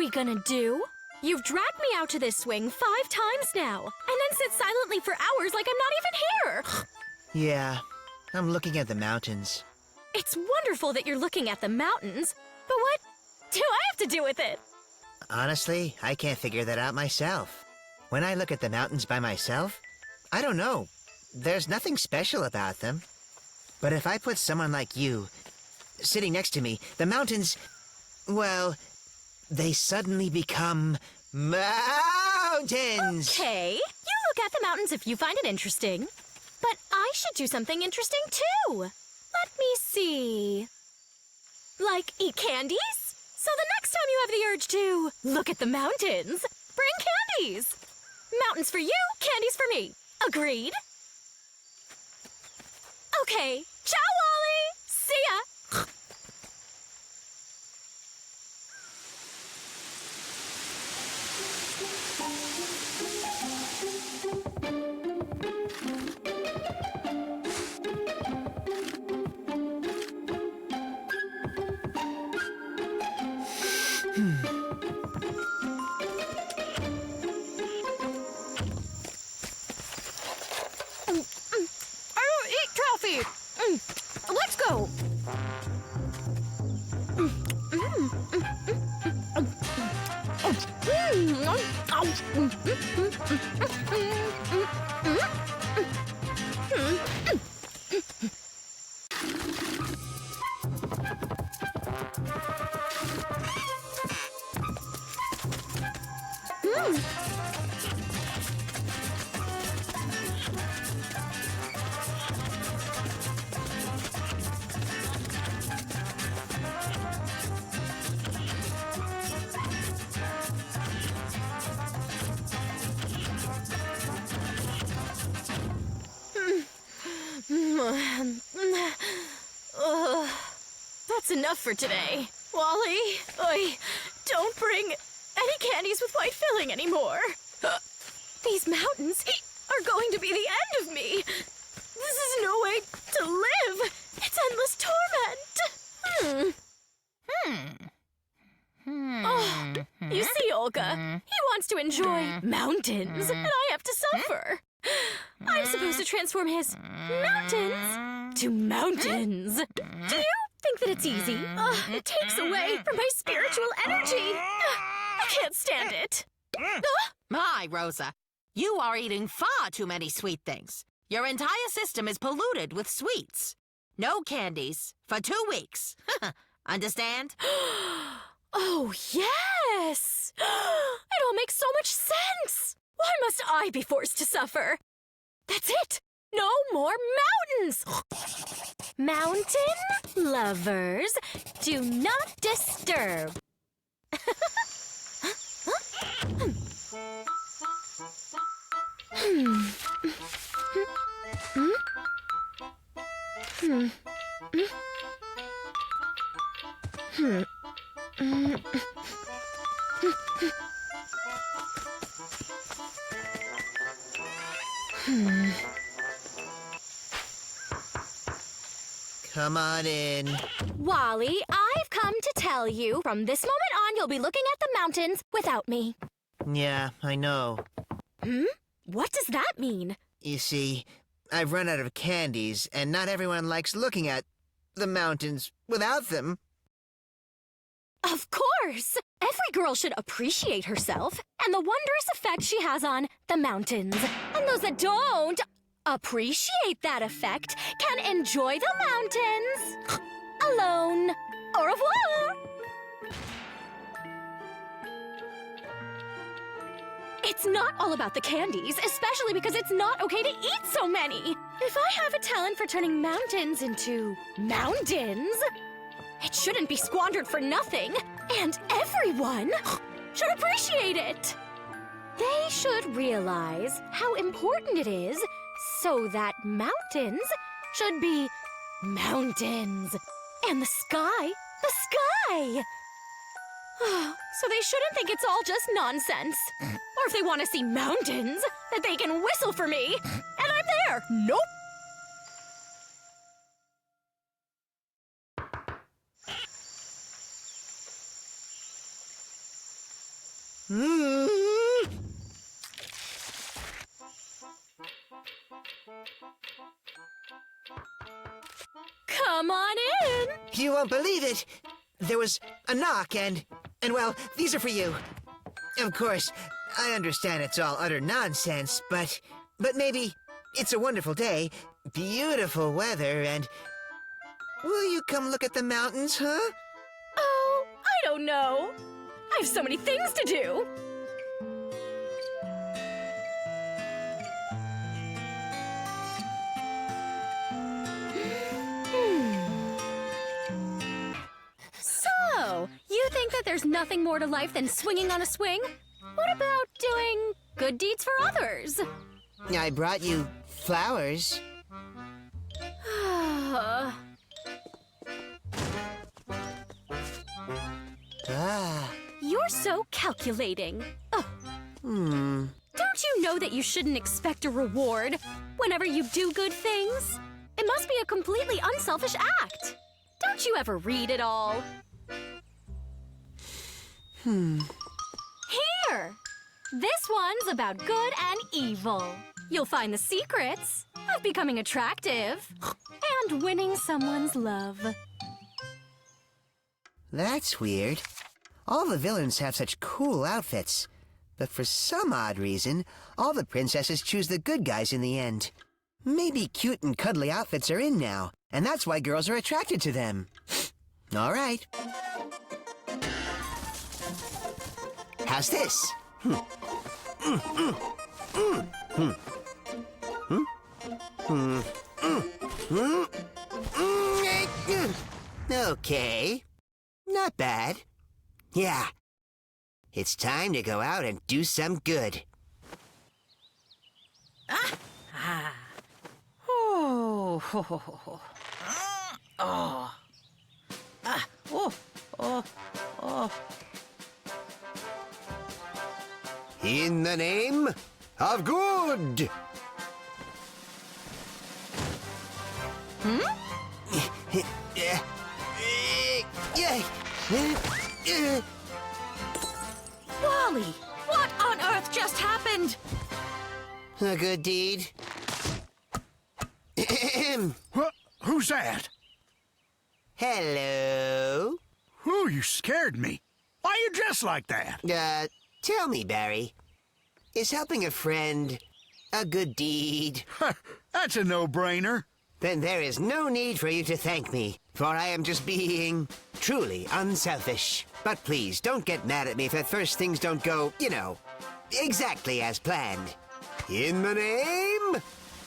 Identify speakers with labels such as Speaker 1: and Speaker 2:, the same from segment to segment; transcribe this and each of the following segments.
Speaker 1: we gonna do? You've dragged me out to this swing 5 times now, and then sit silently for hours like I'm not even here!
Speaker 2: Yeah, I'm looking at the mountains.
Speaker 1: It's wonderful that you're looking at the mountains, but what do I have to do with it?
Speaker 2: Honestly, I can't figure that out myself. When I look at the mountains by myself, I don't know. There's nothing special about them. But if I put someone like you sitting next to me, the mountains, well, they suddenly become mountains!
Speaker 1: Okay, you look at the mountains if you find it interesting. But I should do something interesting, too. Let me see. Like eat candies? So the next time you have the urge to look at the mountains, bring candies. Mountains for you, candies for me. Agreed? Okay, ciao, Wally! See ya! I don't eat toffee! Let's go! That's enough for today. Wally, don't bring any candies with white filling anymore. These mountains are going to be the end of me. This is no way to live. It's endless torment. Oh, you see, Olga, he wants to enjoy mountains, and I have to suffer. I'm supposed to transform his mountains to mountains. Do you think that it's easy? It takes away from my spiritual energy. I can't stand it.
Speaker 3: My, Rosa, you are eating far too many sweet things. Your entire system is polluted with sweets. No candies for 2 weeks. Understand?
Speaker 1: Oh, yes! It all makes so much sense! Why must I be forced to suffer? That's it! No more mountains! Mountain lovers, do not disturb.
Speaker 2: Come on in.
Speaker 1: Wally, I've come to tell you, from this moment on, you'll be looking at the mountains without me.
Speaker 2: Yeah, I know.
Speaker 1: What does that mean?
Speaker 2: You see, I've run out of candies, and not everyone likes looking at the mountains without them.
Speaker 1: Of course! Every girl should appreciate herself and the wondrous effect she has on the mountains. And those that don't appreciate that effect can enjoy the mountains alone. Au revoir! It's not all about the candies, especially because it's not okay to eat so many. If I have a talent for turning mountains into mountains, it shouldn't be squandered for nothing, and everyone should appreciate it. They should realize how important it is so that mountains should be mountains, and the sky, the sky. So they shouldn't think it's all just nonsense. Or if they want to see mountains, that they can whistle for me, and I'm there. Nope. Come on in.
Speaker 2: You won't believe it. There was a knock and well, these are for you. Of course, I understand it's all utter nonsense, but maybe it's a wonderful day, beautiful weather, and will you come look at the mountains, huh?
Speaker 1: Oh, I don't know. I have so many things to do. So, you think that there's nothing more to life than swinging on a swing? What about doing good deeds for others?
Speaker 2: I brought you flowers.
Speaker 1: You're so calculating. Oh. Don't you know that you shouldn't expect a reward whenever you do good things? It must be a completely unselfish act. Don't you ever read it all? Here! This one's about good and evil. You'll find the secrets of becoming attractive and winning someone's love.
Speaker 2: That's weird. All the villains have such cool outfits. But for some odd reason, all the princesses choose the good guys in the end. Maybe cute and cuddly outfits are in now, and that's why girls are attracted to them. All right. How's this? Okay. Not bad. Yeah. It's time to go out and do some good. In the name of good.
Speaker 3: Wally, what on earth just happened?
Speaker 2: A good deed.
Speaker 4: Who's that?
Speaker 2: Hello.
Speaker 4: Who? You scared me. Why you dressed like that?
Speaker 2: Tell me, Barry. Is helping a friend a good deed?
Speaker 4: That's a no-brainer.
Speaker 2: Then there is no need for you to thank me, for I am just being truly unselfish. But please, don't get mad at me if at first things don't go, exactly as planned. In the name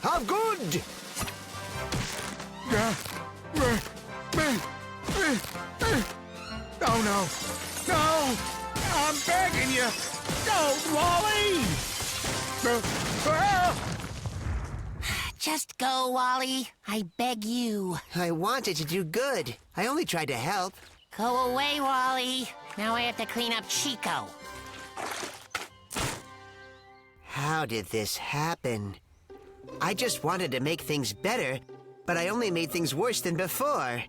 Speaker 2: of good!
Speaker 4: Oh, no. No! I'm begging you! Don't, Wally!
Speaker 3: Just go, Wally. I beg you.
Speaker 2: I wanted to do good. I only tried to help.
Speaker 3: Go away, Wally. Now I have to clean up Chico.
Speaker 2: How did this happen? I just wanted to make things better, but I only made things worse than before.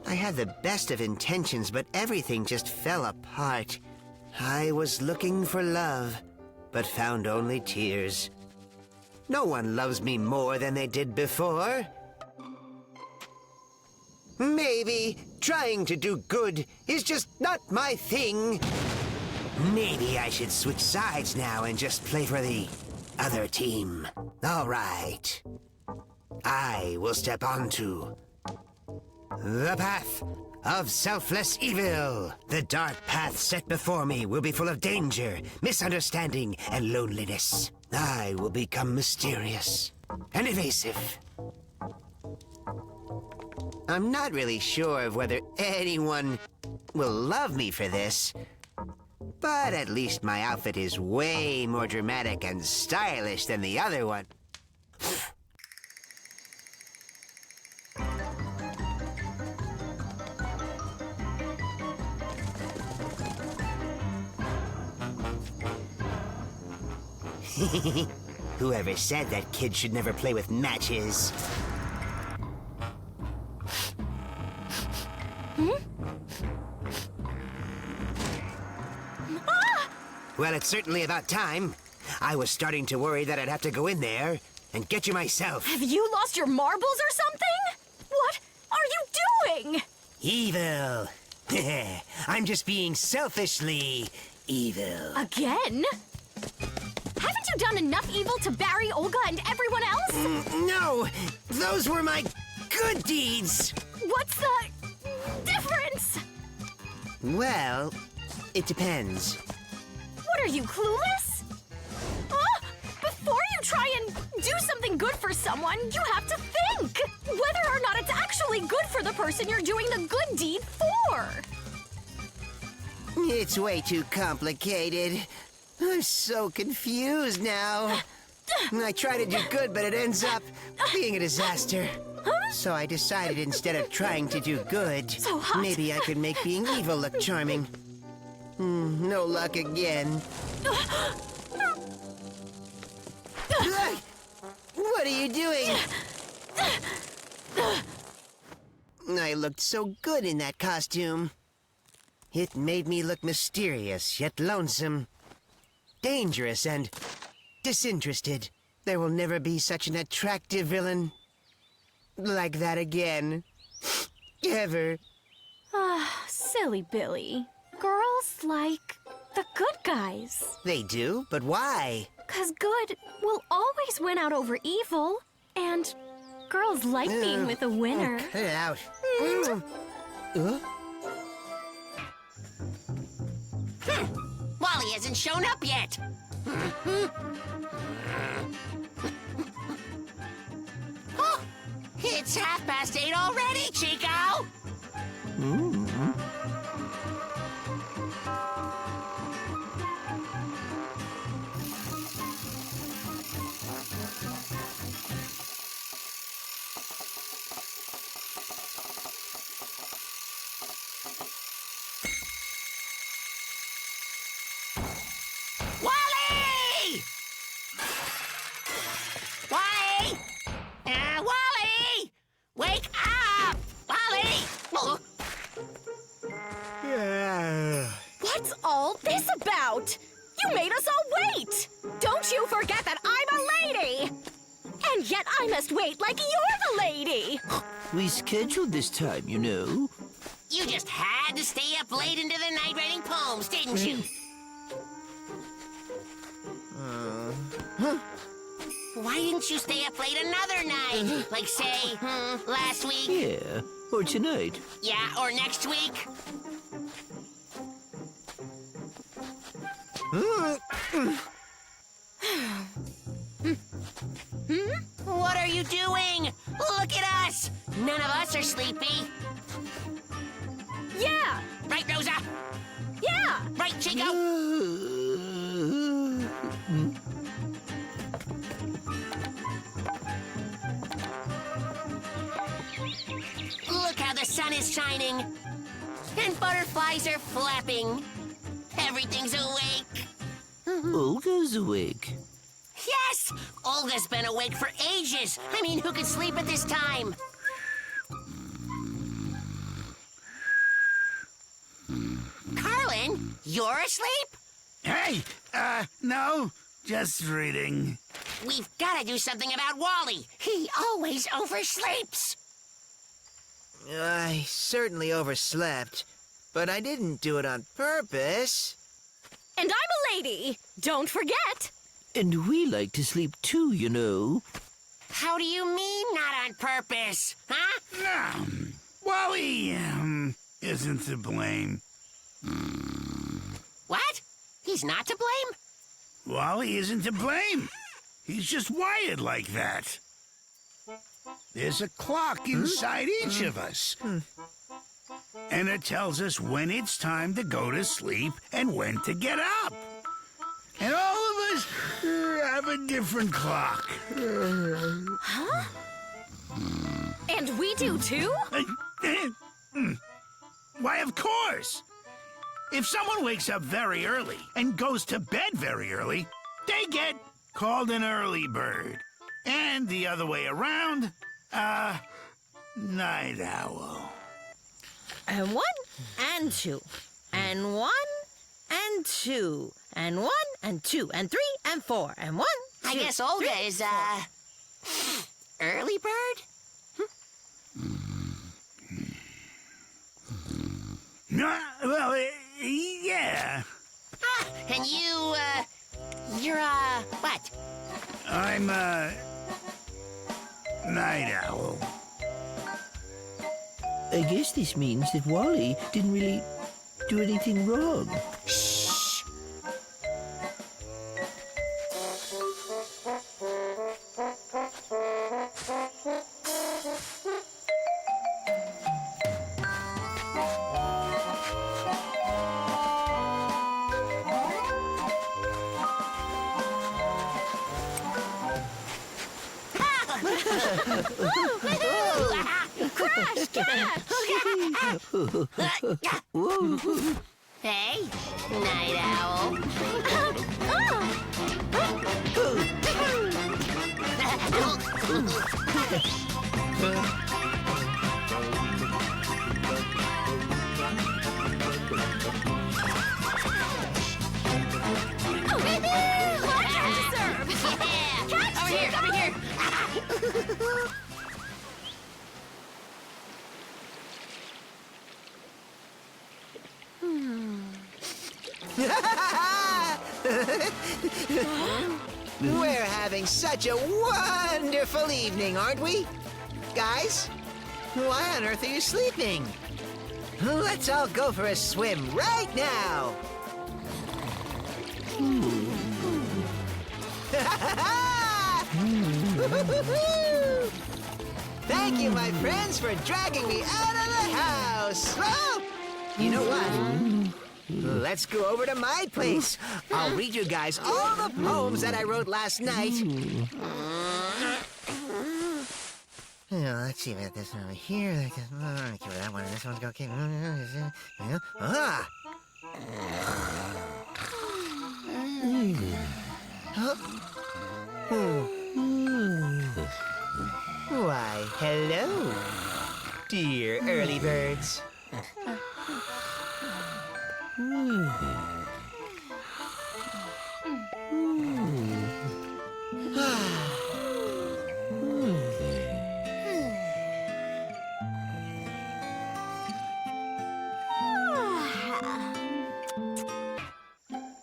Speaker 2: I had the best of intentions, but everything just fell apart. I was looking for love, but found only tears. No one loves me more than they did before. Maybe trying to do good is just not my thing. Maybe I should switch sides now and just play for the other team. All right. I will step onto the path of selfless evil. The dark path set before me will be full of danger, misunderstanding, and loneliness. I will become mysterious and evasive. I'm not really sure of whether anyone will love me for this, but at least my outfit is way more dramatic and stylish than the other one. Whoever said that kids should never play with matches? Well, it's certainly about time. I was starting to worry that I'd have to go in there and get you myself.
Speaker 1: Have you lost your marbles or something? What are you doing?
Speaker 2: Evil. I'm just being selfishly evil.
Speaker 1: Again? Haven't you done enough evil to Barry, Olga, and everyone else?
Speaker 2: No, those were my good deeds.
Speaker 1: What's the difference?
Speaker 2: Well, it depends.
Speaker 1: What are you, clueless? Before you try and do something good for someone, you have to think whether or not it's actually good for the person you're doing the good deed for.
Speaker 2: It's way too complicated. I'm so confused now. I try to do good, but it ends up being a disaster. So I decided instead of trying to do good,
Speaker 1: So hot.
Speaker 2: maybe I could make being evil look charming. No luck again. What are you doing? I looked so good in that costume. It made me look mysterious, yet lonesome. Dangerous and disinterested. There will never be such an attractive villain like that again. Ever.
Speaker 1: Silly Billy. Girls like the good guys.
Speaker 2: They do, but why?
Speaker 1: 'Cause good will always win out over evil. And girls like being with a winner.
Speaker 2: Cut it out.
Speaker 3: Wally hasn't shown up yet. Oh, it's 8:30 already, Chico. Wally! Wally! Wally! Wake up! Wally! Oh.
Speaker 1: What's all this about? You made us all wait! Don't you forget that I'm a lady! And yet I must wait like you're the lady!
Speaker 5: We scheduled this time, you know.
Speaker 3: You just had to stay up late into the night writing poems, didn't you? Why didn't you stay up late another night? Like, say, last week?
Speaker 5: Yeah, or tonight.
Speaker 3: Yeah, or next week? What are you doing? Look at us! None of us are sleepy.
Speaker 1: Yeah!
Speaker 3: Right, Rosa?
Speaker 1: Yeah!
Speaker 3: Right, Chico? Look how the sun is shining. And butterflies are flapping. Everything's awake.
Speaker 5: Olga's awake.
Speaker 3: Yes! Olga's been awake for ages. I mean, who could sleep at this time? Carlin, you're asleep?
Speaker 4: Hey, no, just reading.
Speaker 3: We've got to do something about Wally. He always oversleeps.
Speaker 2: I certainly overslept, but I didn't do it on purpose.
Speaker 1: And I'm a lady! Don't forget!
Speaker 5: And we like to sleep too, you know.
Speaker 3: How do you mean not on purpose? Huh?
Speaker 4: Wally, isn't to blame.
Speaker 3: What? He's not to blame?
Speaker 4: Wally isn't to blame. He's just wired like that. There's a clock inside each of us. And it tells us when it's time to go to sleep and when to get up. And all of us have a different clock.
Speaker 1: And we do too?
Speaker 4: Why, of course. If someone wakes up very early and goes to bed very early, they get called an early bird. And the other way around, night owl.
Speaker 3: And 1, and 2, and 1, and 2, and 1, and 2, and 3, and 4, and 1.
Speaker 6: I guess Olga is, early bird?
Speaker 4: Well, yeah.
Speaker 6: Ah, and you, you're, what?
Speaker 4: I'm night owl.
Speaker 5: I guess this means that Wally didn't really do anything wrong.
Speaker 6: Shh.
Speaker 1: Crash, catch!
Speaker 6: Hey, night owl.
Speaker 1: Catch,
Speaker 6: Over here.
Speaker 2: We're having such a wonderful evening, aren't we? Guys, why on earth are you sleeping? Let's all go for a swim right now. Thank you, my friends, for dragging me out of the house. Oh! You know what? Let's go over to my place. I'll read you guys all the poems that I wrote last night. Let's see about this one over here. Okay, that one. This one's go. Okay. Ah! Why, hello, dear early birds.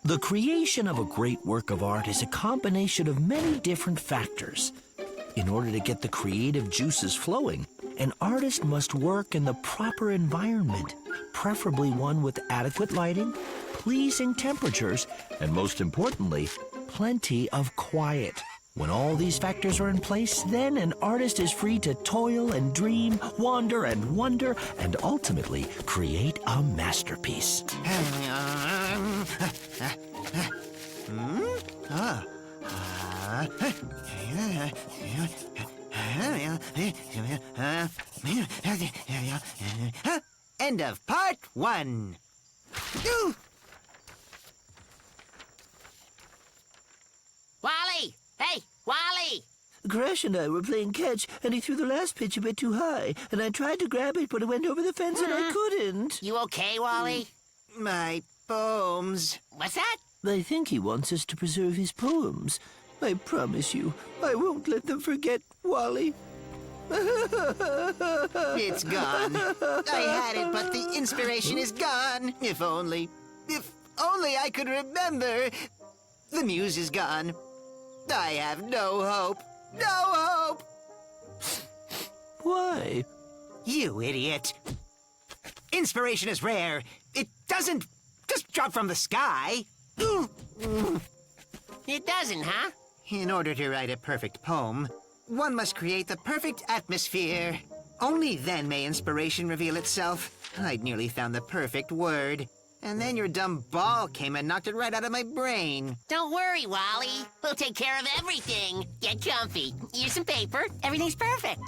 Speaker 5: The creation of a great work of art is a combination of many different factors. In order to get the creative juices flowing, an artist must work in the proper environment, preferably one with adequate lighting, pleasing temperatures, and most importantly, plenty of quiet. When all these factors are in place, then an artist is free to toil and dream, wander and wonder, and ultimately create a masterpiece.
Speaker 2: End of part 1.
Speaker 6: Wally! Hey, Wally!
Speaker 5: Crash and I were playing catch, and he threw the last pitch a bit too high, and I tried to grab it, but it went over the fence, and I couldn't.
Speaker 6: You okay, Wally?
Speaker 2: My poems.
Speaker 6: What's that?
Speaker 5: I think he wants us to preserve his poems. I promise you, I won't let them forget, Wally.
Speaker 2: It's gone. I had it, but the inspiration is gone. If only I could remember. The muse is gone. I have no hope. No hope.
Speaker 5: Why?
Speaker 2: You idiot. Inspiration is rare. It doesn't just drop from the sky.
Speaker 6: It doesn't, huh?
Speaker 2: In order to write a perfect poem, one must create the perfect atmosphere. Only then may inspiration reveal itself. I'd nearly found the perfect word. And then your dumb ball came and knocked it right out of my brain.
Speaker 6: Don't worry, Wally. We'll take care of everything. Get comfy. Here's some paper. Everything's perfect.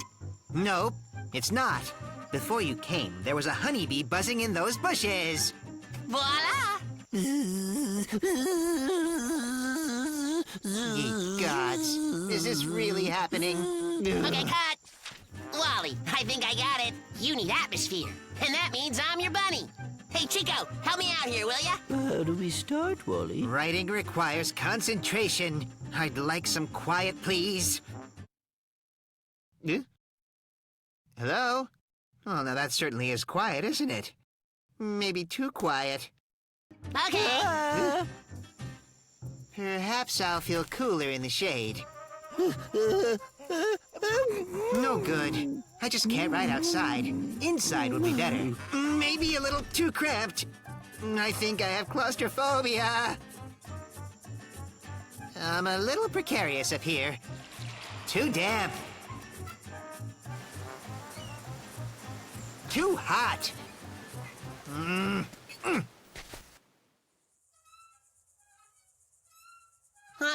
Speaker 2: Nope, it's not. Before you came, there was a honeybee buzzing in those bushes.
Speaker 6: Voila!
Speaker 2: Ye gods, is this really happening?
Speaker 6: Okay, cut. Wally, I think I got it. You need atmosphere. And that means I'm your bunny. Hey, Chico, help me out here, will ya?
Speaker 5: How do we start, Wally?
Speaker 2: Writing requires concentration. I'd like some quiet, please. Hello? Oh, now that certainly is quiet, isn't it? Maybe too quiet.
Speaker 6: Okay.
Speaker 2: Perhaps I'll feel cooler in the shade. No good. I just can't write outside. Inside would be better. Maybe a little too cramped. I think I have claustrophobia. I'm a little precarious up here. Too damp. Too hot.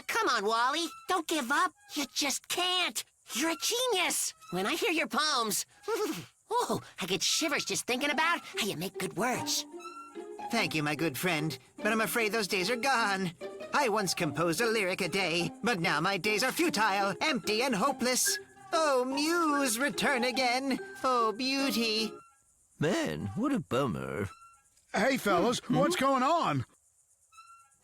Speaker 6: Come on, Wally. Don't give up. You just can't. You're a genius. When I hear your poems, oh, I get shivers just thinking about how you make good words.
Speaker 2: Thank you, my good friend, but I'm afraid those days are gone. I once composed a lyric a day, but now my days are futile, empty, and hopeless. Oh, muse, return again. Oh, beauty.
Speaker 5: Man, what a bummer.
Speaker 4: Hey, fellas, what's going on?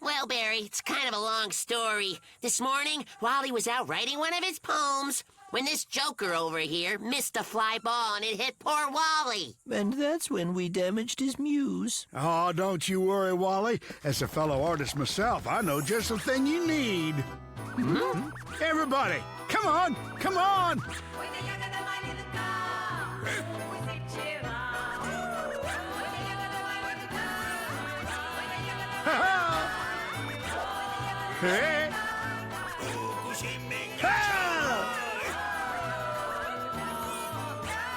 Speaker 6: Well, Barry, it's kind of a long story. This morning, Wally was out writing one of his poems when this joker over here missed a fly ball and it hit poor Wally.
Speaker 5: And that's when we damaged his muse.
Speaker 4: Oh, don't you worry, Wally. As a fellow artist myself, I know just the thing you need. Everybody, come on, come on! Hey!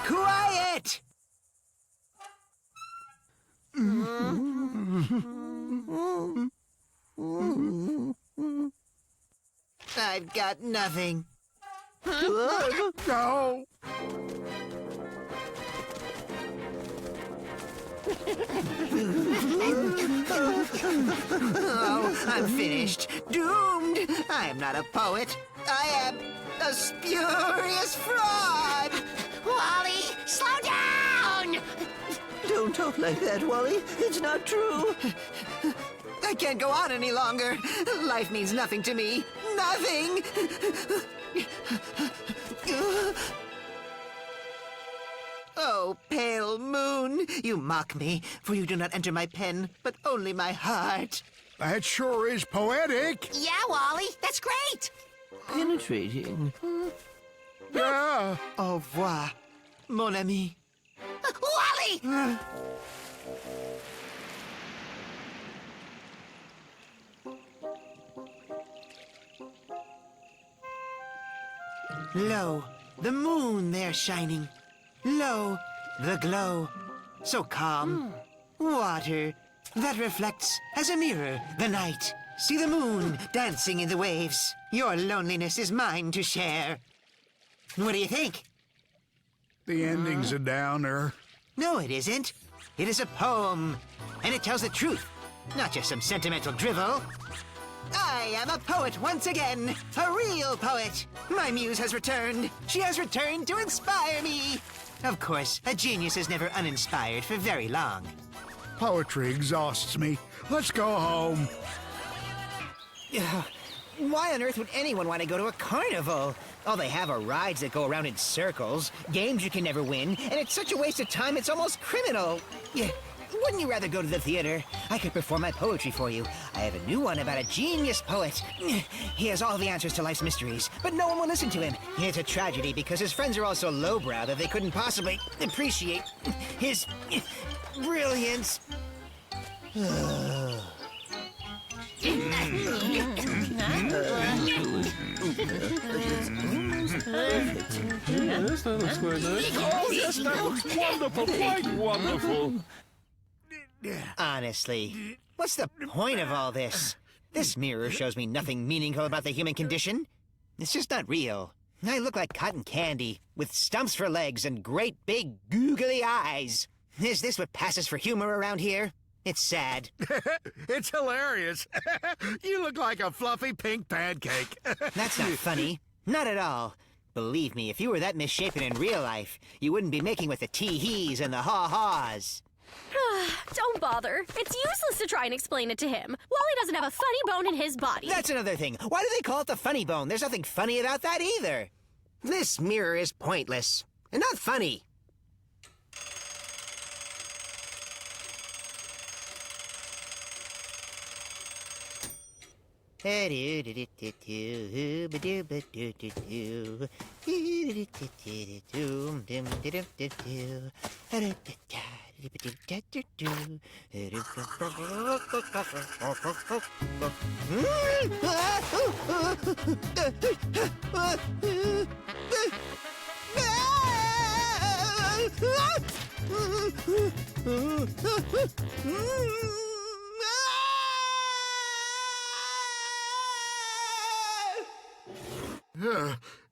Speaker 2: Quiet! I've got nothing.
Speaker 4: No!
Speaker 2: Oh, I'm finished. Doomed! I am not a poet. I am a spurious fraud!
Speaker 6: Wally, slow down!
Speaker 5: Don't talk like that, Wally. It's not true.
Speaker 2: I can't go on any longer. Life means nothing to me. Nothing! Oh, pale moon, you mock me, for you do not enter my pen, but only my heart.
Speaker 4: That sure is poetic.
Speaker 6: Yeah, Wally, that's great.
Speaker 5: Penetrating.
Speaker 4: Yeah.
Speaker 2: Au revoir, mon ami.
Speaker 6: Wally!
Speaker 2: Lo, the moon there shining. Lo, the glow, so calm. Water that reflects as a mirror the night. See the moon dancing in the waves. Your loneliness is mine to share. What do you think?
Speaker 4: The ending's a downer.
Speaker 2: No, it isn't. It is a poem, and it tells the truth, not just some sentimental drivel. I am a poet once again, a real poet. My muse has returned. She has returned to inspire me. Of course, a genius is never uninspired for very long.
Speaker 4: Poetry exhausts me. Let's go home.
Speaker 2: Why on earth would anyone want to go to a carnival? All they have are rides that go around in circles, games you can never win, and it's such a waste of time it's almost criminal. Yeah, wouldn't you rather go to the theater? I could perform my poetry for you. I have a new one about a genius poet. He has all the answers to life's mysteries, but no one will listen to him. It's a tragedy because his friends are all so lowbrow that they couldn't possibly appreciate his brilliance.
Speaker 7: Oh, yes, that looks wonderful, quite wonderful.
Speaker 2: Honestly, what's the point of all this? This mirror shows me nothing meaningful about the human condition. It's just not real. I look like cotton candy, with stumps for legs and great big googly eyes. Is this what passes for humor around here? It's sad.
Speaker 4: It's hilarious. You look like a fluffy pink pancake.
Speaker 2: That's not funny. Not at all. Believe me, if you were that misshapen in real life, you wouldn't be making with the tee-hees and the haw-haws.
Speaker 1: Don't bother. It's useless to try and explain it to him. Wally doesn't have a funny bone in his body.
Speaker 2: That's another thing. Why do they call it the funny bone? There's nothing funny about that either. This mirror is pointless and not funny.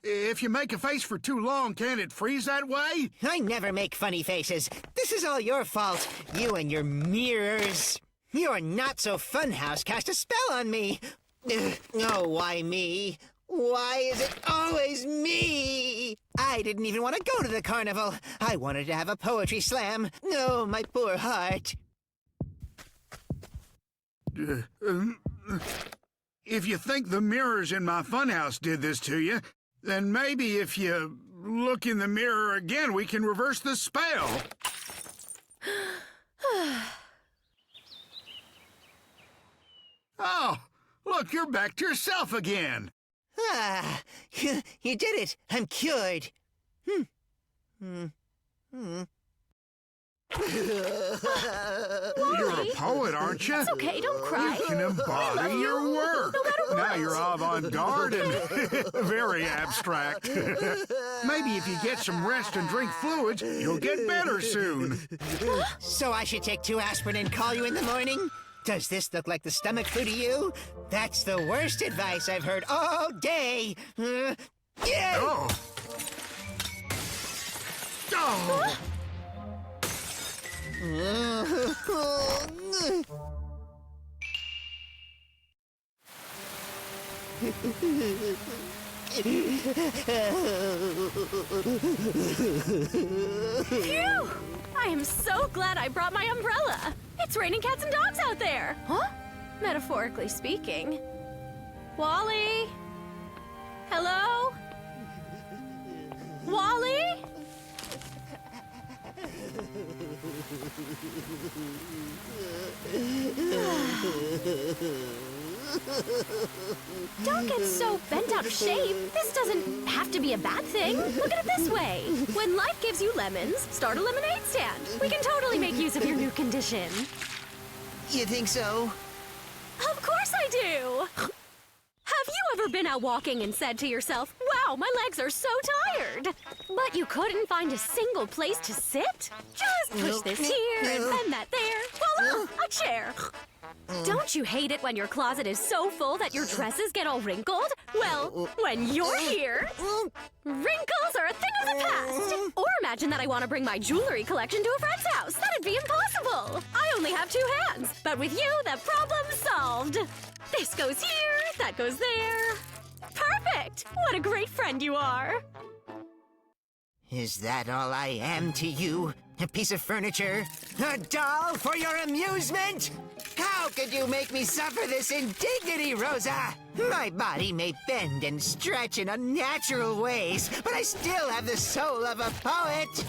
Speaker 4: If you make a face for too long, can it freeze that way?
Speaker 2: I never make funny faces. This is all your fault. You and your mirrors. Your not-so-fun-house cast a spell on me. Oh, why me? Why is it always me? I didn't even want to go to the carnival. I wanted to have a poetry slam. Oh, my poor heart.
Speaker 4: If you think the mirrors in my funhouse did this to you, then maybe if you look in the mirror again, we can reverse the spell. Oh, look, you're back to yourself again.
Speaker 2: Ah, you did it. I'm cured.
Speaker 4: You're a poet, aren't you?
Speaker 1: It's okay, don't cry.
Speaker 4: You can embody your work.
Speaker 1: No matter what.
Speaker 4: Now you're avant-garde and very abstract. Maybe if you get some rest and drink fluids, you'll get better soon.
Speaker 2: So I should take 2 aspirin and call you in the morning? Does this look like the stomach flu to you? That's the worst advice I've heard all day. Yeah!
Speaker 4: Oh. Oh.
Speaker 1: Phew! I am so glad I brought my umbrella. It's raining cats and dogs out there. Huh? Metaphorically speaking. Wally? Hello? Wally? Don't get so bent out of shape. This doesn't have to be a bad thing. Look at it this way. When life gives you lemons, start a lemonade stand. We can totally make use of your new condition.
Speaker 2: You think so?
Speaker 1: Of course I do! Have you ever been out walking and said to yourself, wow, my legs are so tired? But you couldn't find a single place to sit? Just push this here and bend that there. Voila! A chair. Don't you hate it when your closet is so full that your dresses get all wrinkled? Well, when you're here, wrinkles are a thing of the past. Or imagine that I want to bring my jewelry collection to a friend's house. That'd be impossible. I only have 2 hands. But with you, the problem's solved. This goes here, that goes there. Perfect! What a great friend you are.
Speaker 2: Is that all I am to you? A piece of furniture? A doll for your amusement? How could you make me suffer this indignity, Rosa? My body may bend and stretch in unnatural ways, but I still have the soul of a poet.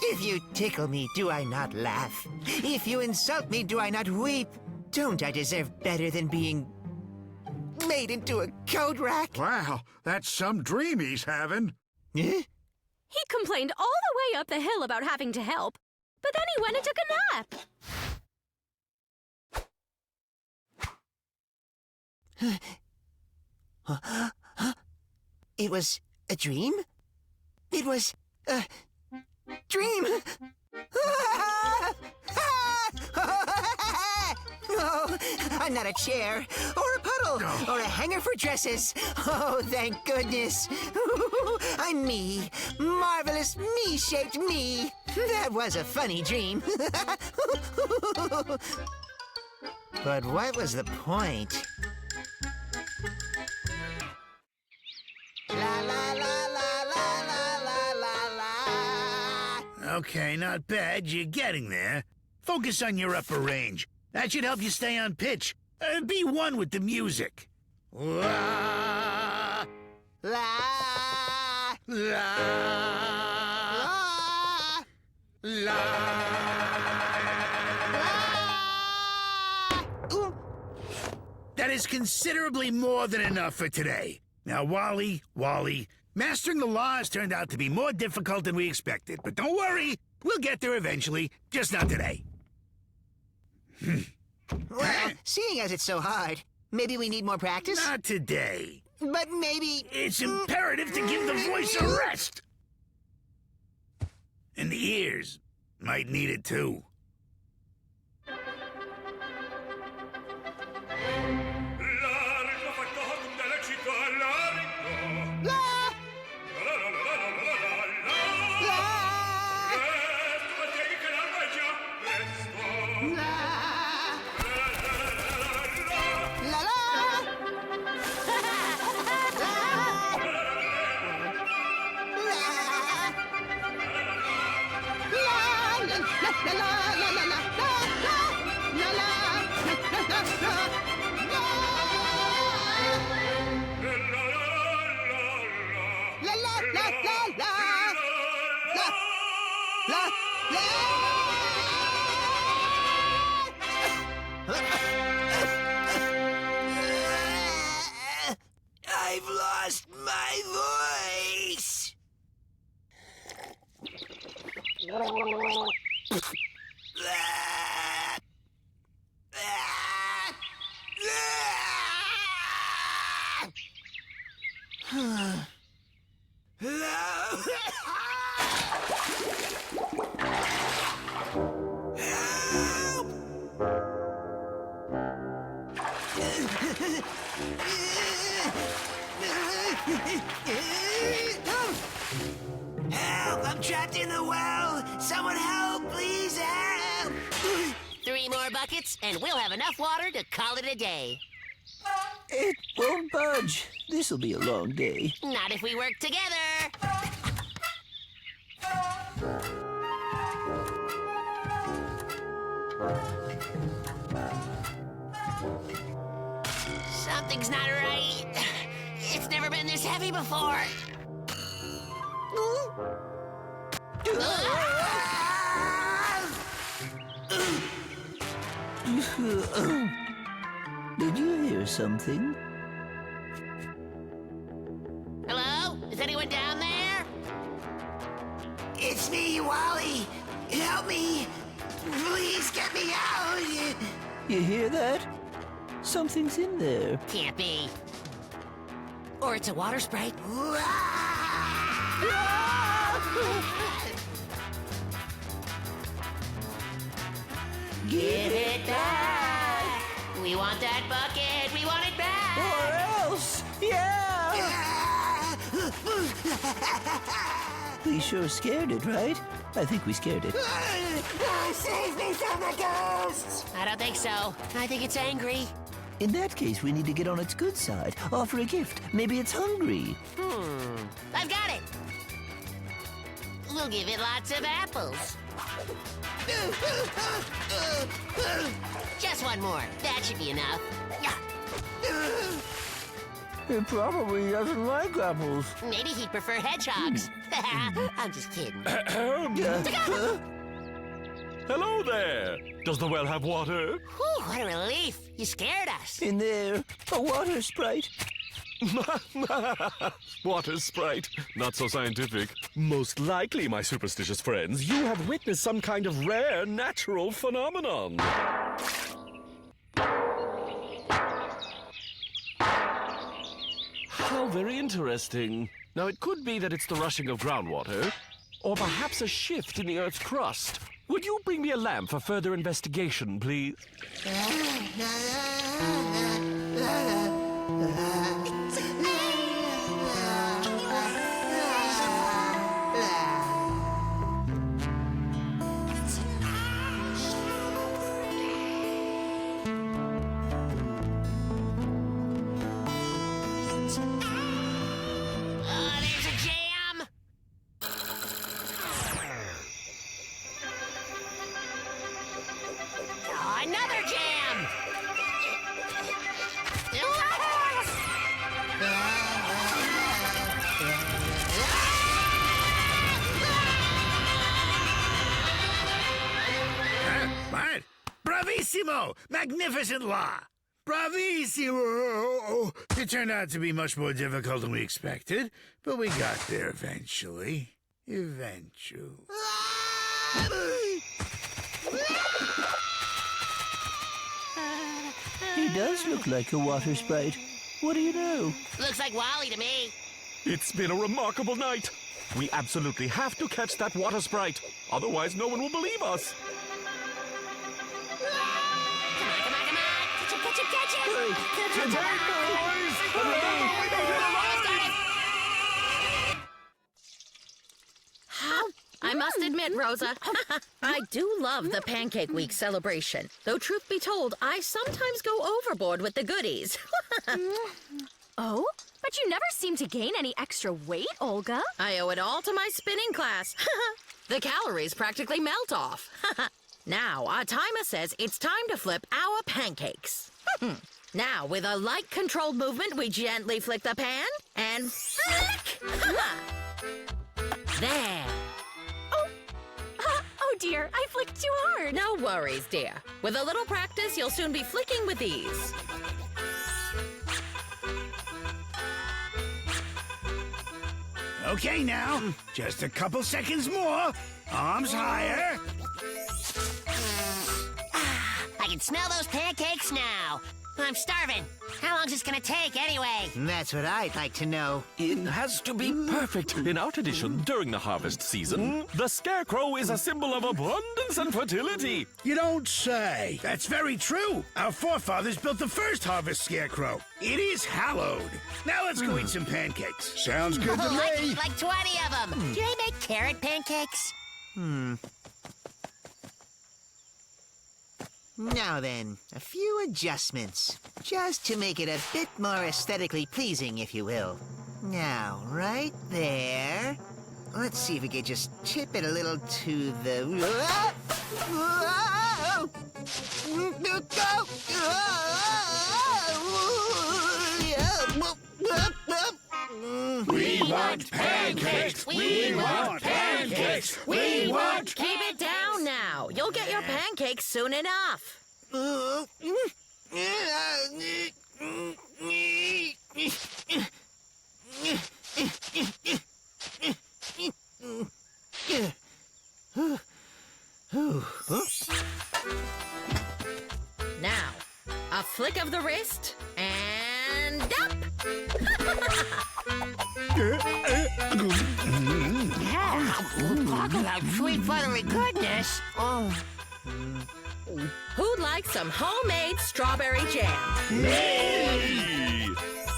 Speaker 2: If you tickle me, do I not laugh? If you insult me, do I not weep? Don't I deserve better than being made into a coat rack?
Speaker 4: Wow, that's some dream he's having.
Speaker 2: Eh?
Speaker 1: He complained all the way up the hill about having to help, but then he went and took a nap.
Speaker 2: It was a dream? It was a dream! Oh, I'm not a chair, or a puddle, or a hanger for dresses. Oh, thank goodness. I'm me. Marvelous me-shaped me. That was a funny dream. But what was the point? La la la la la la la la la.
Speaker 4: Okay, not bad. You're getting there. Focus on your upper range. That should help you stay on pitch. Be one with the music. La,
Speaker 6: La,
Speaker 4: la,
Speaker 6: la,
Speaker 4: la. That is considerably more than enough for today. Now, Wally, mastering the law has turned out to be more difficult than we expected. But don't worry, we'll get there eventually, just not today.
Speaker 2: Well, seeing as it's so hard, maybe we need more practice?
Speaker 4: Not today.
Speaker 2: But maybe...
Speaker 4: It's imperative to give the voice a rest. And the ears might need it too.
Speaker 2: I've lost my voice. Help! I'm trapped in the well! Someone help! Please help!
Speaker 6: 3 more buckets, and we'll have enough water to call it a day.
Speaker 5: It won't budge. This'll be a long day.
Speaker 6: Not if we work together. Something's not right. It's never been this heavy before.
Speaker 5: Did you hear something?
Speaker 6: Hello? Is anyone down there?
Speaker 2: It's me, Wally. Help me. Please get me out.
Speaker 5: You hear that? Something's in there.
Speaker 6: Can't be. Or it's a water sprite. Give it back. We want that bucket. We want it back.
Speaker 5: Or else! Yeah! We sure scared it, right? I think we scared it.
Speaker 2: Save me from the ghosts!
Speaker 6: I don't think so. I think it's angry.
Speaker 5: In that case, we need to get on its good side. Offer a gift. Maybe it's hungry.
Speaker 6: I've got it. We'll give it lots of apples. Just one more. That should be enough.
Speaker 5: It probably doesn't like apples.
Speaker 6: Maybe he'd prefer hedgehogs. I'm just kidding.
Speaker 7: Hello there. Does the well have water?
Speaker 6: Whew, what a relief. You scared us.
Speaker 5: In there, a water sprite.
Speaker 7: Water sprite. Not so scientific. Most likely, my superstitious friends, you have witnessed some kind of rare natural phenomenon. How very interesting. Now, it could be that it's the rushing of groundwater, or perhaps a shift in the Earth's crust. Would you bring me a lamp for further investigation, please?
Speaker 6: There's a jam.
Speaker 4: Bravissimo! Magnificent law! Bravissimo! It turned out to be much more difficult than we expected, but we got there eventually. Eventually.
Speaker 5: He does look like a water sprite. What do you know?
Speaker 6: Looks like Wally to me.
Speaker 7: It's been a remarkable night. We absolutely have to catch that water sprite. Otherwise, no one will believe us.
Speaker 6: Come on, come on, come on. Catch him, catch him, catch him.
Speaker 5: Hurry, catch him.
Speaker 3: I must admit, Rosa, I do love the Pancake Week celebration. Though truth be told, I sometimes go overboard with the goodies.
Speaker 1: Oh? But you never seem to gain any extra weight, Olga.
Speaker 3: I owe it all to my spinning class. The calories practically melt off. Now, our timer says it's time to flip our pancakes. Now, with a light-controlled movement, we gently flick the pan and flick! There.
Speaker 1: Oh dear, I flicked too hard.
Speaker 3: No worries, dear. With a little practice, you'll soon be flicking with ease.
Speaker 4: Okay, now, just a couple seconds more. Arms higher.
Speaker 6: I can smell those pancakes now. I'm starving. How long's this gonna take anyway?
Speaker 2: That's what I'd like to know.
Speaker 7: It has to be perfect. In our tradition, during the harvest season, the scarecrow is a symbol of abundance and fertility.
Speaker 4: You don't say. That's very true. Our forefathers built the first harvest scarecrow. It is hallowed. Now let's go eat some pancakes. Sounds good to
Speaker 6: I
Speaker 4: me.
Speaker 6: eat like 20 of them. Do they make carrot pancakes?
Speaker 2: Now then, a few adjustments. Just to make it a bit more aesthetically pleasing, if you will. Now, right there. Let's see if we could just tip it a little to the...
Speaker 4: We want pancakes. We want pancakes. We want...
Speaker 3: Keep it down now. You'll get your pancakes soon enough. Now, a flick of the wrist, and up!
Speaker 6: Talk about sweet buttery goodness.
Speaker 3: Who'd like some homemade strawberry jam?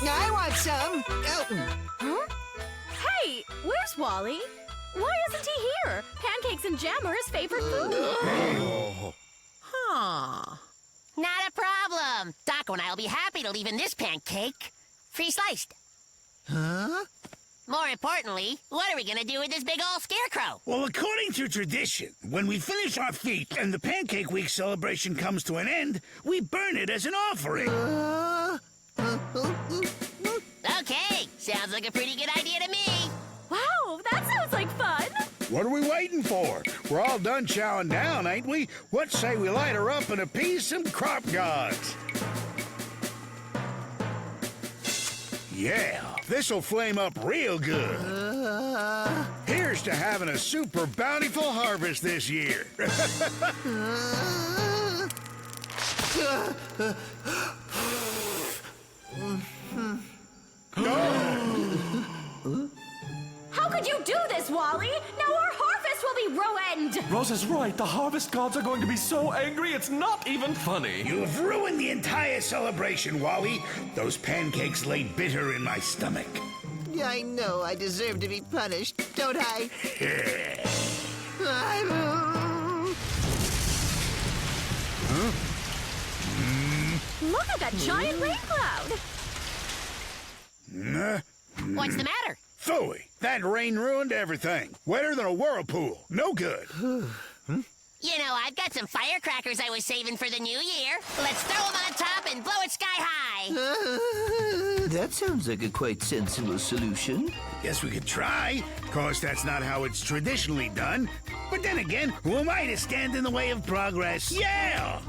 Speaker 2: I want some.
Speaker 1: Huh? Hey, where's Wally? Why isn't he here? Pancakes and jam are his favorite food.
Speaker 3: Huh.
Speaker 6: Not a problem. Doc and I will be happy to leave in this pancake. Free sliced.
Speaker 2: Huh?
Speaker 6: More importantly, what are we gonna do with this big old scarecrow?
Speaker 4: Well, according to tradition, when we finish our feast and the Pancake Week celebration comes to an end, we burn it as an offering.
Speaker 6: Okay, sounds like a pretty good idea to me.
Speaker 1: Wow, that sounds like fun.
Speaker 4: What are we waiting for? We're all done chowing down, ain't we? What say we light her up and appease some crop gods? Yeah, this'll flame up real good. Here's to having a super bountiful harvest this year.
Speaker 1: How could you do this, Wally? Now our harvest will be ruined.
Speaker 7: Rosa's right. The harvest gods are going to be so angry, it's not even funny.
Speaker 4: You've ruined the entire celebration, Wally. Those pancakes lay bitter in my stomach.
Speaker 2: I know I deserve to be punished, don't I?
Speaker 1: Look at that giant rain cloud.
Speaker 6: What's the matter?
Speaker 4: Phooey, that rain ruined everything. Wetter than a whirlpool. No good.
Speaker 6: You know, I've got some firecrackers I was saving for the new year. Let's throw them on top and blow it sky high.
Speaker 5: That sounds like a quite sensible solution.
Speaker 4: Guess we could try. Of course, that's not how it's traditionally done. But then again, who am I to stand in the way of progress? Yeah!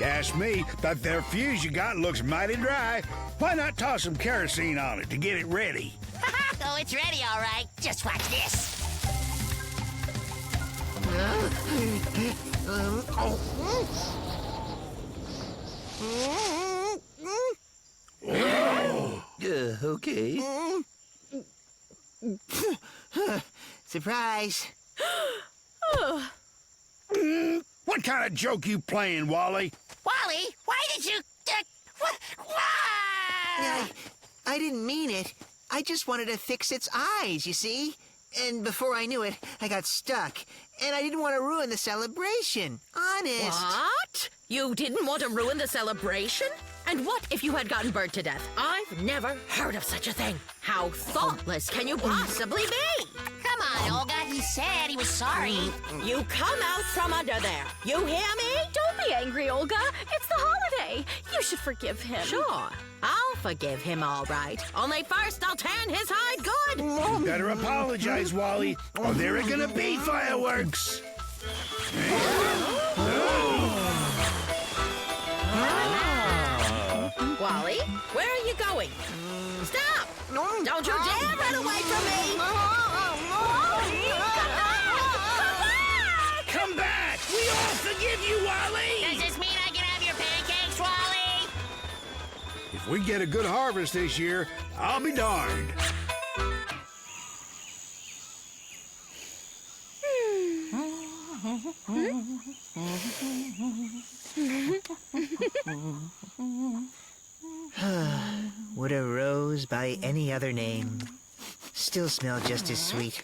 Speaker 4: Ask me, that there fuse you got looks mighty dry. Why not toss some kerosene on it to get it ready?
Speaker 6: Oh, it's ready, all right. Just watch this.
Speaker 2: Okay. Surprise.
Speaker 4: What kind of joke you playing, Wally?
Speaker 6: Wally, why did you... Why?
Speaker 2: I didn't mean it. I just wanted to fix its eyes, you see? And before I knew it, I got stuck. And I didn't want to ruin the celebration. Honest.
Speaker 1: What? You didn't want to ruin the celebration? And what if you had gotten burned to death? I've never heard of such a thing. How thoughtless can you possibly be?
Speaker 6: Come on, Olga. He said he was sorry.
Speaker 1: You come out from under there. You hear me? Don't be angry, Olga. It's the holiday. You should forgive him. Sure. I'll forgive him all right. Only first I'll tan his hide good.
Speaker 4: Better apologize, Wally, or there are gonna be fireworks.
Speaker 1: Wally, where are you going? Stop! Don't you dare run away from me!
Speaker 4: Come back! We all forgive you, Wally!
Speaker 6: Does this mean I can have your pancakes, Wally?
Speaker 4: If we get a good harvest this year, I'll be darned.
Speaker 2: Would a rose by any other name still smell just as sweet?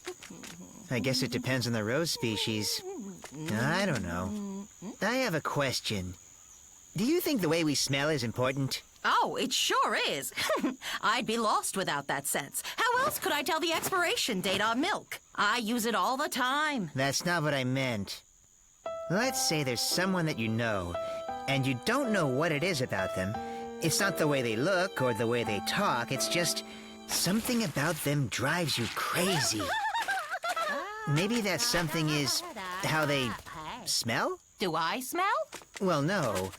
Speaker 2: I guess it depends on the rose species. I don't know. I have a question. Do you think the way we smell is important?
Speaker 1: Oh, it sure is. I'd be lost without that sense. How else could I tell the expiration date on milk? I use it all the time.
Speaker 2: That's not what I meant. Let's say there's someone that you know, and you don't know what it is about them. It's not the way they look or the way they talk. It's just something about them drives you crazy. Maybe that something is how they smell?
Speaker 1: Do I smell?
Speaker 2: Well, no.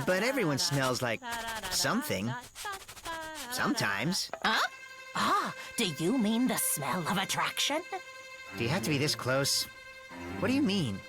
Speaker 2: But everyone smells like something. Sometimes.
Speaker 1: Huh? Ah, do you mean the smell of attraction?
Speaker 2: Do you have to be this close? What do you mean?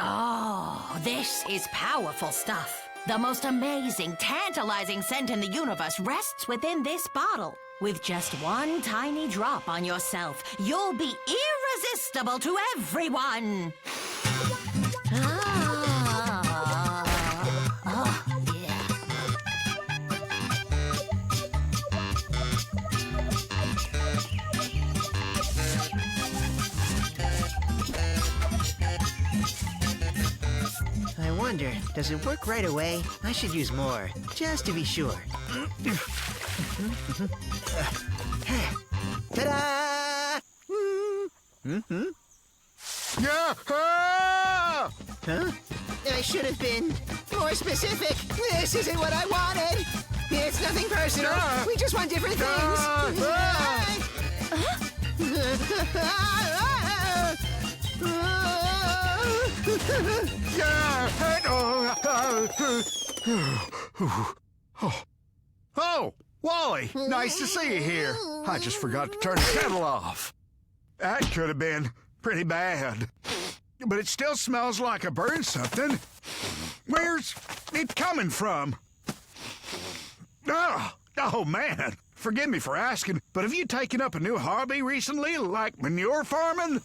Speaker 1: Oh, this is powerful stuff. The most amazing, tantalizing scent in the universe rests within this bottle. With just one tiny drop on yourself, you'll be irresistible to everyone.
Speaker 2: I wonder, does it work right away? I should use more, just to be sure. Ta-da!
Speaker 4: Yeah!
Speaker 2: Huh? I should have been more specific. This isn't what I wanted. It's nothing personal. We just want different things.
Speaker 8: Oh, Wally, nice to see you here. I just forgot to turn the kettle off. That could have been pretty bad. But it still smells like I burned something. Where's it coming from? Oh, man. Forgive me for asking, but have you taken up a new hobby recently, like manure farming?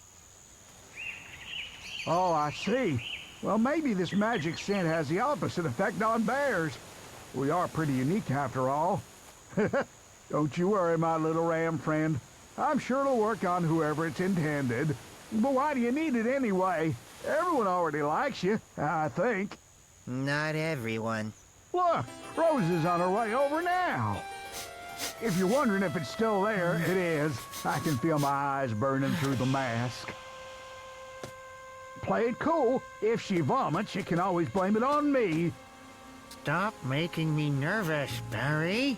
Speaker 9: Oh, I see. Well, maybe this magic scent has the opposite effect on bears. We are pretty unique after all. Don't you worry, my little ram friend. I'm sure it'll work on whoever it's intended. But why do you need it anyway? Everyone already likes you, I think.
Speaker 2: Not everyone.
Speaker 9: Look, Rose is on her way over now. If you're wondering if it's still there, it is. I can feel my eyes burning through the mask. Play it cool. If she vomits, you can always blame it on me.
Speaker 2: Stop making me nervous, Barry.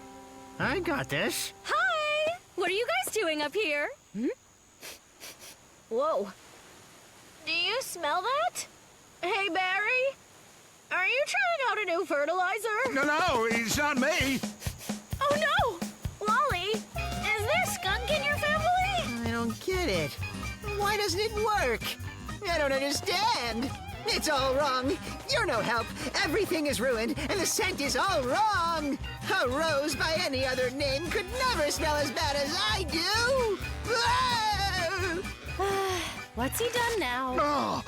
Speaker 2: I got this.
Speaker 1: Hi! What are you guys doing up here? Whoa. Do you smell that? Hey, Barry? Are you trying out a new fertilizer?
Speaker 8: No, it's not me.
Speaker 1: Oh, no! Wally, is there skunk in your family?
Speaker 2: I don't get it. Why doesn't it work? I don't understand. It's all wrong. You're no help. Everything is ruined, and the scent is all wrong. A rose by any other name could never smell as bad as I do. Ah!
Speaker 1: What's he done now?
Speaker 8: Oh.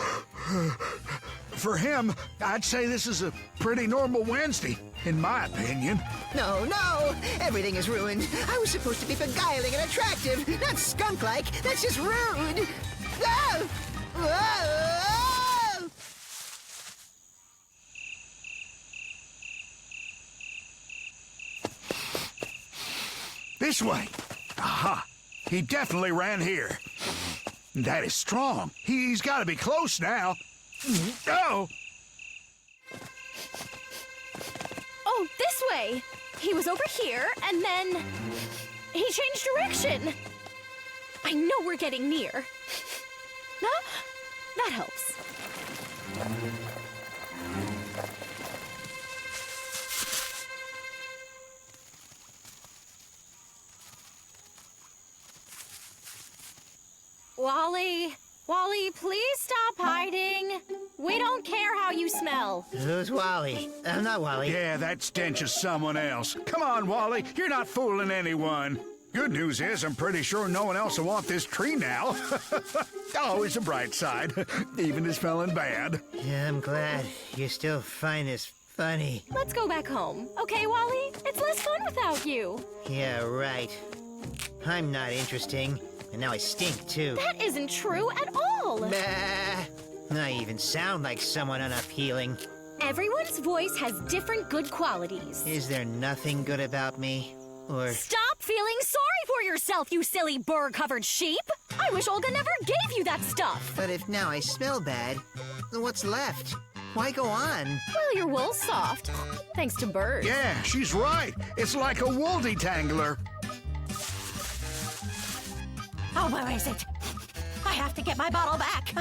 Speaker 8: For him, I'd say this is a pretty normal Wednesday, in my opinion.
Speaker 2: No, everything is ruined. I was supposed to be beguiling and attractive, not skunk-like. That's just rude. Ah! Ah!
Speaker 8: This way. Aha. He definitely ran here. That is strong. He's got to be close now. Oh!
Speaker 1: Oh, this way. He was over here, and then he changed direction. I know we're getting near. Huh? That helps. Wally, please stop hiding. We don't care how you smell.
Speaker 2: Who's Wally? I'm not Wally.
Speaker 8: Yeah, that stench is someone else. Come on, Wally. You're not fooling anyone. Good news is I'm pretty sure no one else will want this tree now. Always a bright side, even is smelling bad.
Speaker 2: Yeah, I'm glad you still find this funny.
Speaker 1: Let's go back home. Okay, Wally? It's less fun without you.
Speaker 2: Yeah, right. I'm not interesting, and now I stink too.
Speaker 1: That isn't true at all.
Speaker 2: Bah! I even sound like someone unappealing.
Speaker 1: Everyone's voice has different good qualities.
Speaker 2: Is there nothing good about me? Or...
Speaker 1: Stop feeling sorry for yourself, you silly burr-covered sheep! I wish Olga never gave you that stuff!
Speaker 2: But if now I smell bad, then what's left? Why go on?
Speaker 1: Well, your wool's soft, thanks to birds.
Speaker 8: Yeah, she's right. It's like a wool detangler.
Speaker 3: Oh, where is it? I have to get my bottle back.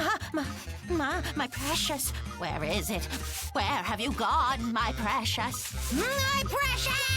Speaker 3: My precious. Where is it? Where have you gone, my precious? My precious!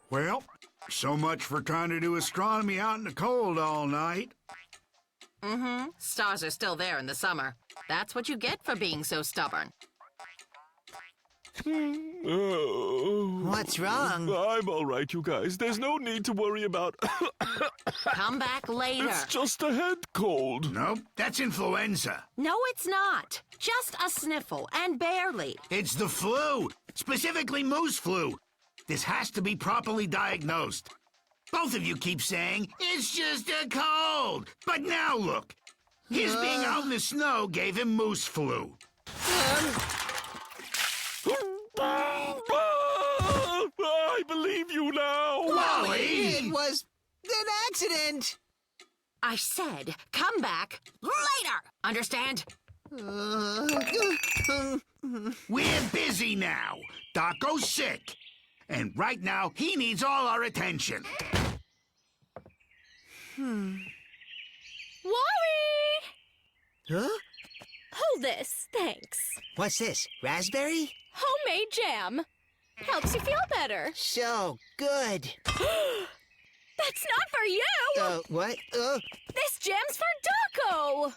Speaker 8: Well, so much for trying to do astronomy out in the cold all night.
Speaker 3: Mm-hmm. Stars are still there in the summer. That's what you get for being so stubborn.
Speaker 2: What's wrong?
Speaker 7: I'm all right, you guys. There's no need to worry about...
Speaker 3: Come back later.
Speaker 7: It's just a head cold.
Speaker 4: Nope, that's influenza.
Speaker 3: No, it's not. Just a sniffle, and barely.
Speaker 4: It's the flu, specifically moose flu. This has to be properly diagnosed. Both of you keep saying, it's just a cold. But now look, his being out in the snow gave him moose flu.
Speaker 7: I believe you now.
Speaker 4: Wally!
Speaker 2: It was an accident!
Speaker 3: I said, come back later. Understand?
Speaker 4: We're busy now. Doco's sick. And right now, he needs all our attention.
Speaker 1: Wally!
Speaker 2: Huh?
Speaker 1: Hold this, thanks.
Speaker 2: What's this? Raspberry?
Speaker 1: Homemade jam. Helps you feel better.
Speaker 2: So good.
Speaker 1: That's not for you!
Speaker 2: What?
Speaker 1: This jam's for Daco!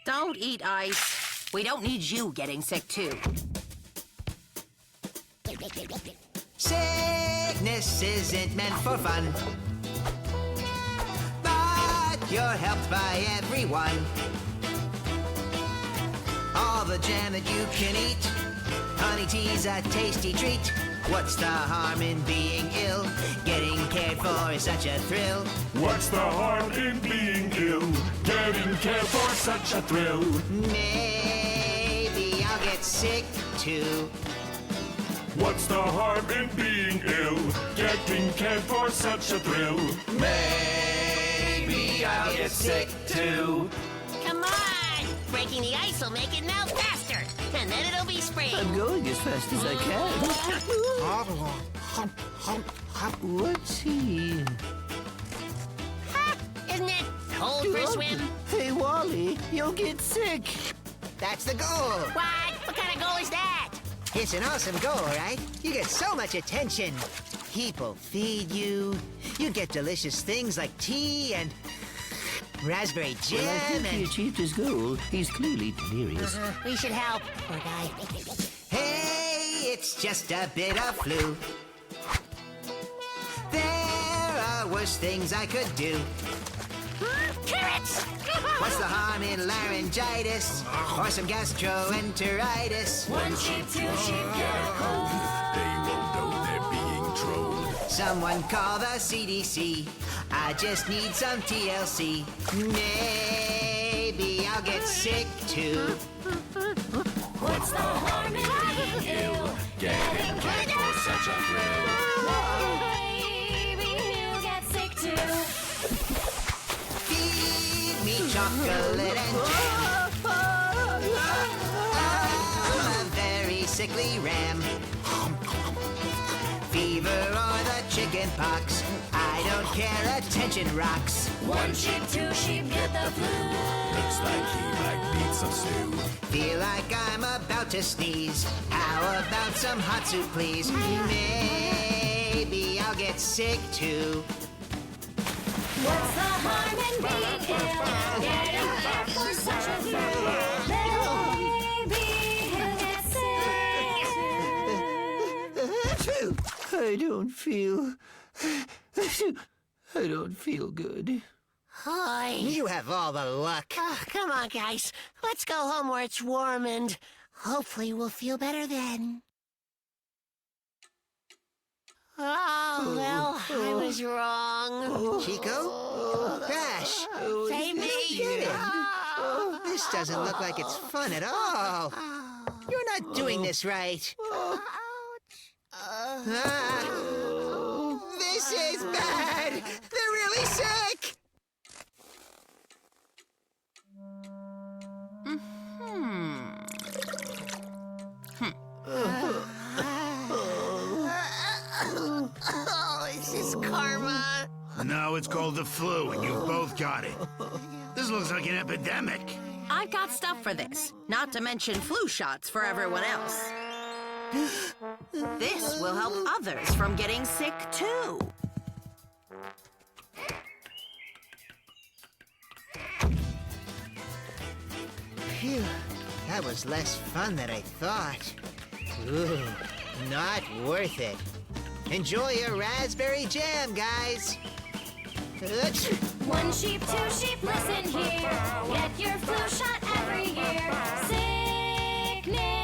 Speaker 3: Don't eat ice. We don't need you getting sick, too.
Speaker 2: Sickness isn't meant for fun, but you're helped by everyone. All the jam that you can eat, honey tea's a tasty treat. What's the harm in being ill? Getting cared for is such a thrill.
Speaker 10: What's the harm in being ill? Getting cared for such a thrill.
Speaker 2: Maybe I'll get sick too.
Speaker 10: What's the harm in being ill? Getting cared for such a thrill.
Speaker 2: Maybe I'll get sick too.
Speaker 6: Come on! Breaking the ice will make it melt faster, and then it'll be spring.
Speaker 5: I'm going as fast as I can. What's he?
Speaker 6: Ha! Isn't it cold for a swim?
Speaker 5: Hey, Wally, you'll get sick.
Speaker 2: That's the goal.
Speaker 6: What? What kind of goal is that?
Speaker 2: It's an awesome goal, right? You get so much attention. People feed you. You get delicious things like tea and raspberry jam
Speaker 5: Well, I think he
Speaker 2: and...
Speaker 5: achieved his goal. He's clearly delirious.
Speaker 6: We should help, poor guy.
Speaker 2: Hey, it's just a bit of flu. There are worse things I could do.
Speaker 6: Carrots!
Speaker 2: What's the harm in laryngitis or some gastroenteritis?
Speaker 1: One sheep, two sheep, get a cold.
Speaker 10: They won't know they're being trolled.
Speaker 2: Someone call the CDC. I just need some TLC. Maybe I'll get sick too.
Speaker 1: What's the harm in being ill?
Speaker 10: Getting cared for such a thrill.
Speaker 1: Maybe he'll get sick too.
Speaker 2: Feed me chocolate and jam. I'm a very sickly ram. Fever or the chicken pox, I don't care, attention rocks.
Speaker 1: One sheep, two sheep, get the flu.
Speaker 10: Looks like he might need some stew.
Speaker 2: Feel like I'm about to sneeze. How about some hot soup, please? Maybe I'll get sick too.
Speaker 1: What's the harm in being ill? Getting cared for such a thrill. Maybe he'll get sick.
Speaker 5: I don't feel good.
Speaker 6: Hi.
Speaker 2: You have all the luck.
Speaker 6: Oh, come on, guys. Let's go home where it's warm and hopefully we'll feel better then. Oh, well, I was wrong.
Speaker 2: Chico? Crash!
Speaker 6: Save me.
Speaker 2: Get it. This doesn't look like it's fun at all. You're not doing this right. Ah, this is bad. They're really sick.
Speaker 6: Oh, is this karma?
Speaker 4: No, it's called the flu, and you've both got it. This looks like an epidemic.
Speaker 3: I've got stuff for this, not to mention flu shots for everyone else. This will help others from getting sick, too.
Speaker 2: Phew, that was less fun than I thought. Ooh, not worth it. Enjoy your raspberry jam, guys. Achoo.
Speaker 1: One sheep, two sheep, listen here. Get your flu shot every year. Sickness